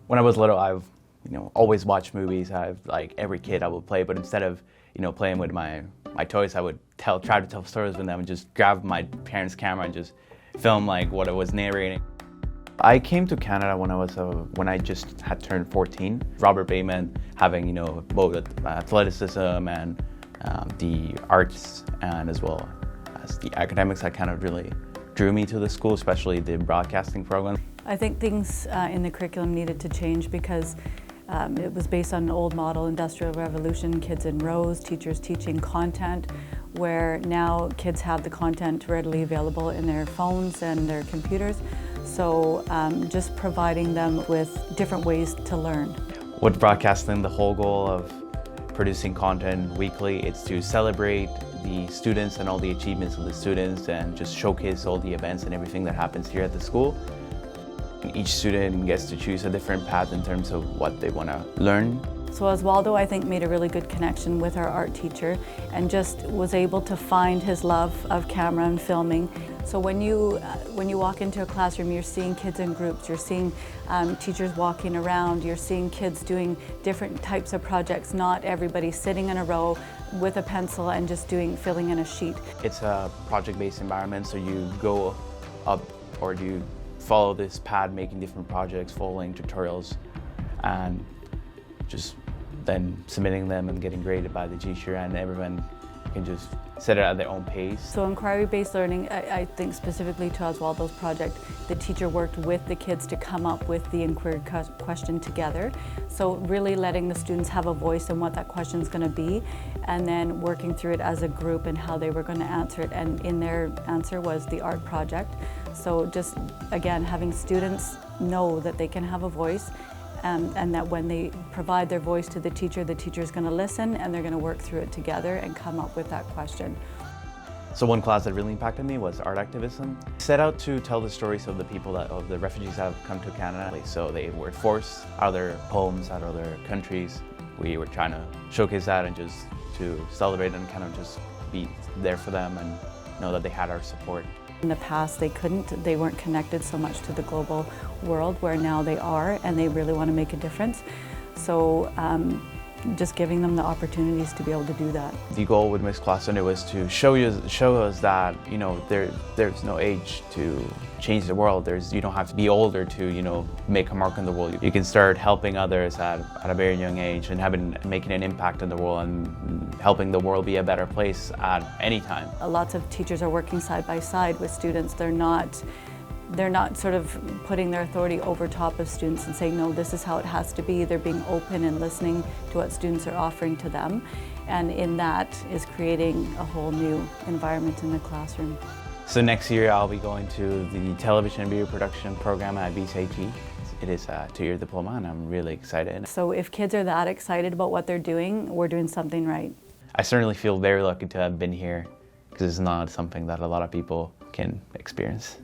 When I was little, I've always watched movies. I've like every kid I would play, but instead of playing with my toys, I would try to tell stories with them and just grab my parents' camera and just film like what I was narrating. I came to Canada when I just had turned 14. Robert Bateman having both athleticism and the arts and as well as the academics, that kind of really drew me to the school, especially the broadcasting program. I think things in the curriculum needed to change because it was based on an old model, Industrial Revolution, kids in rows, teachers teaching content, where now kids have the content readily available in their phones and their computers. So just providing them with different ways to learn. With broadcasting, the whole goal of producing content weekly, it's to celebrate the students and all the achievements of the students and just showcase all the events and everything that happens here at the school. Each student gets to choose a different path in terms of what they want to learn. So Oswaldo, I think, made a really good connection with our art teacher and just was able to find his love of camera and filming. So when you walk into a classroom, you're seeing kids in groups, you're seeing teachers walking around, you're seeing kids doing different types of projects, not everybody sitting in a row with a pencil and just filling in a sheet. It's a project-based environment, so you go up or you follow this pad making different projects, following tutorials, and just then submitting them and getting graded by the teacher, and everyone can just set it at their own pace. So inquiry-based learning, I think specifically to Oswaldo's project, the teacher worked with the kids to come up with the inquiry question together. So really letting the students have a voice in what that question is going to be, and then working through it as a group and how they were going to answer it. And in their answer was the art project. So just, again, having students know that they can have a voice, and that when they provide their voice to the teacher is going to listen and they're going to work through it together and come up with that question. So one class that really impacted me was art activism. Set out to tell the stories of the refugees that have come to Canada. So they were forced out of their homes, out of their countries. We were trying to showcase that and just to celebrate and kind of just be there for them and know that they had our support. In the past, they weren't connected so much to the global world, where now they are, and they really want to make a difference. So just giving them the opportunities to be able to do that. The goal with Mixed Classroom was to show us that there's no age to change the world. You don't have to be older to make a mark on the world. You can start helping others at a very young age and making an impact on the world and helping the world be a better place at any time. Lots of teachers are working side by side with students. They're not sort of putting their authority over top of students and saying, no, this is how it has to be. They're being open and listening to what students are offering to them. And in that is creating a whole new environment in the classroom. So next year I'll be going to the television and video production program at BCIT. It is a 2-year diploma and I'm really excited. So if kids are that excited about what they're doing, we're doing something right. I certainly feel very lucky to have been here because it's not something that a lot of people can experience.